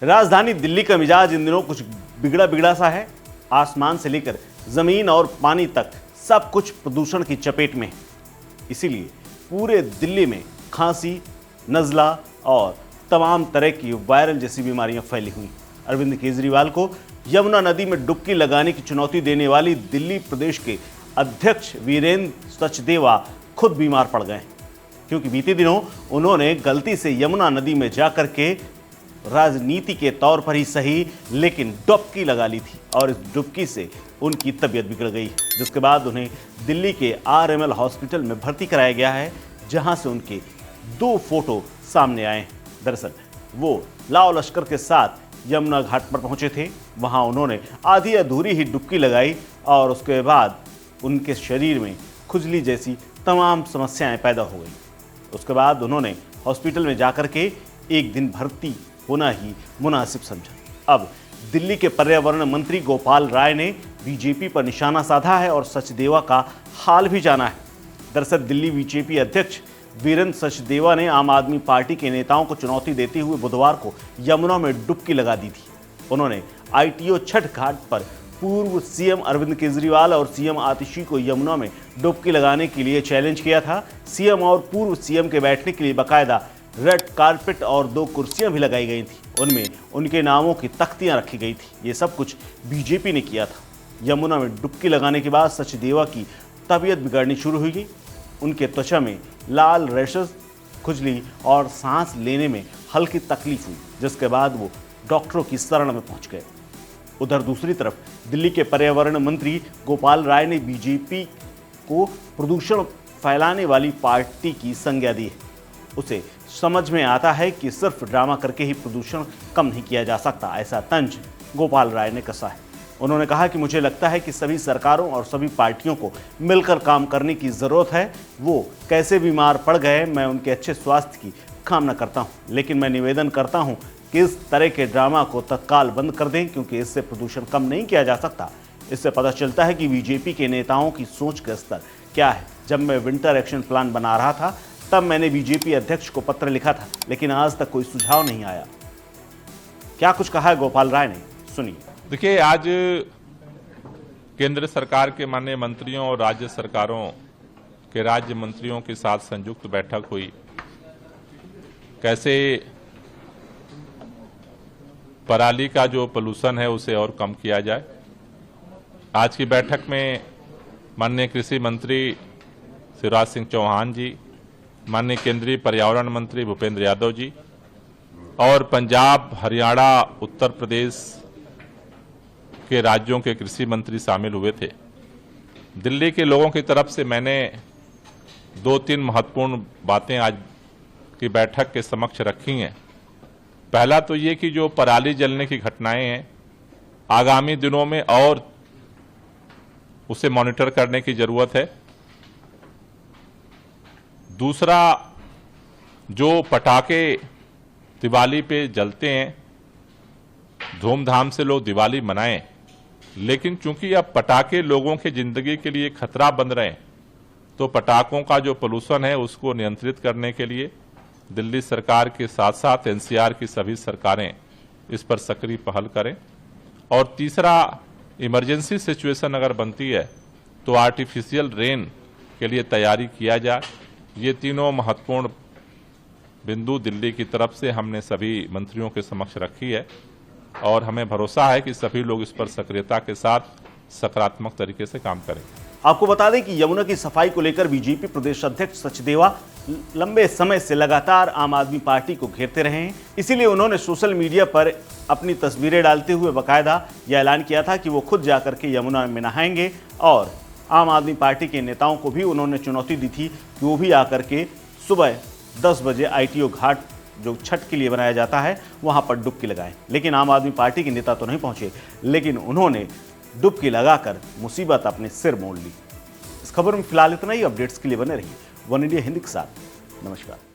राजधानी दिल्ली का मिजाज इन दिनों कुछ बिगड़ा बिगड़ा सा है। आसमान से लेकर जमीन और पानी तक सब कुछ प्रदूषण की चपेट में है। इसीलिए पूरे दिल्ली में खांसी, नज़ला और तमाम तरह की वायरल जैसी बीमारियां फैली हुई। अरविंद केजरीवाल को यमुना नदी में डुबकी लगाने की चुनौती देने वाली दिल्ली प्रदेश के अध्यक्ष वीरेंद्र सचदेवा खुद बीमार पड़ गए, क्योंकि बीते दिनों उन्होंने गलती से यमुना नदी में जाकर के राजनीति के तौर पर ही सही लेकिन डुबकी लगा ली थी और इस डुबकी से उनकी तबीयत बिगड़ गई, जिसके बाद उन्हें दिल्ली के आरएमएल हॉस्पिटल में भर्ती कराया गया है, जहां से उनके 2 फोटो सामने आए हैं। दरअसल वो लाव लश्कर के साथ यमुना घाट पर पहुंचे थे। वहां उन्होंने आधी अधूरी ही डुबकी लगाई और उसके बाद उनके शरीर में खुजली जैसी तमाम समस्याएं पैदा हो गई। उसके बाद उन्होंने हॉस्पिटल में जाकर के एक दिन भर्ती होना ही मुनासिब समझा। अब दिल्ली के पर्यावरण मंत्री गोपाल राय ने बीजेपी पर निशाना साधा है और सचदेवा का हाल भी जाना है। दरअसल दिल्ली बीजेपी अध्यक्ष वीरेंद्र सचदेवा ने आम आदमी पार्टी के नेताओं को चुनौती देते हुए बुधवार को यमुना में डुबकी लगा दी थी। उन्होंने आईटीओ छठ घाट पर पूर्व सीएम अरविंद केजरीवाल और सीएम आतिशी को यमुना में डुबकी लगाने के लिए चैलेंज किया था। सीएम और पूर्व सीएम के बैठने के लिए बाकायदा रेड कारपेट और 2 कुर्सियां भी लगाई गई थी। उनमें उनके नामों की तख्तियां रखी गई थी। ये सब कुछ बीजेपी ने किया था। यमुना में डुबकी लगाने के बाद सचदेवा की तबीयत बिगड़नी शुरू हुई। उनके त्वचा में लाल रैशेस, खुजली और सांस लेने में हल्की तकलीफ हुई, जिसके बाद वो डॉक्टरों की शरण में पहुंच गए। उधर दूसरी तरफ दिल्ली के पर्यावरण मंत्री गोपाल राय ने बीजेपी को प्रदूषण फैलाने वाली पार्टी की संज्ञा दी है। उसे समझ में आता है कि सिर्फ ड्रामा करके ही प्रदूषण कम नहीं किया जा सकता, ऐसा तंज गोपाल राय ने कसा है। उन्होंने कहा कि मुझे लगता है कि सभी सरकारों और सभी पार्टियों को मिलकर काम करने की ज़रूरत है। वो कैसे बीमार पड़ गए, मैं उनके अच्छे स्वास्थ्य की कामना करता हूँ, लेकिन मैं निवेदन करता हूँ कि इस तरह के ड्रामा को तत्काल बंद कर दें, क्योंकि इससे प्रदूषण कम नहीं किया जा सकता। इससे पता चलता है कि बीजेपी के नेताओं की सोच का स्तर क्या है। जब मैं विंटर एक्शन प्लान बना रहा था तब मैंने बीजेपी अध्यक्ष को पत्र लिखा था, लेकिन आज तक कोई सुझाव नहीं आया। क्या कुछ कहा है गोपाल राय ने, सुनिए। देखिए, आज केंद्र सरकार के माननीय मंत्रियों और राज्य सरकारों के राज्य मंत्रियों के साथ संयुक्त बैठक हुई, कैसे पराली का जो पोल्यूशन है उसे और कम किया जाए। आज की बैठक में माननीय कृषि मंत्री शिवराज सिंह चौहान जी, माननीय केंद्रीय पर्यावरण मंत्री भूपेंद्र यादव जी और पंजाब, हरियाणा, उत्तर प्रदेश के राज्यों के कृषि मंत्री शामिल हुए थे। दिल्ली के लोगों की तरफ से मैंने 2-3 महत्वपूर्ण बातें आज की बैठक के समक्ष रखी हैं। पहला तो ये कि जो पराली जलने की घटनाएं हैं, आगामी दिनों में और उसे मॉनिटर करने की जरूरत है। दूसरा, जो पटाखे दिवाली पे जलते हैं, धूमधाम से लोग दिवाली मनाएं, लेकिन चूंकि अब पटाखे लोगों की जिंदगी के लिए खतरा बन रहे हैं, तो पटाखों का जो पोल्यूशन है उसको नियंत्रित करने के लिए दिल्ली सरकार के साथ साथ एनसीआर की सभी सरकारें इस पर सक्रिय पहल करें। और तीसरा, इमरजेंसी सिचुएशन अगर बनती है तो आर्टिफिशियल रेन के लिए तैयारी किया जाए। ये तीनों महत्वपूर्ण बिंदु दिल्ली की तरफ से हमने सभी मंत्रियों के समक्ष रखी है और हमें भरोसा है कि सभी लोग इस पर सक्रियता के साथ सकारात्मक तरीके से काम करेंगे। आपको बता दें कि यमुना की सफाई को लेकर बीजेपी प्रदेश अध्यक्ष सचदेवा लंबे समय से लगातार आम आदमी पार्टी को घेरते रहे हैं। इसीलिए उन्होंने सोशल मीडिया पर अपनी तस्वीरें डालते हुए बाकायदा यह ऐलान किया था कि वो खुद जाकर के यमुना में नहाएंगे और आम आदमी पार्टी के नेताओं को भी उन्होंने चुनौती दी थी कि वो भी आकर के सुबह 10 बजे आईटीओ घाट जो छठ के लिए बनाया जाता है वहां पर डुबकी लगाएं। लेकिन आम आदमी पार्टी के नेता तो नहीं पहुंचे, लेकिन उन्होंने डुबकी लगाकर मुसीबत अपने सिर मोड़ ली। इस खबर में फिलहाल इतना ही। अपडेट्स के लिए बने रहिए वन इंडिया हिंदी के साथ। नमस्कार।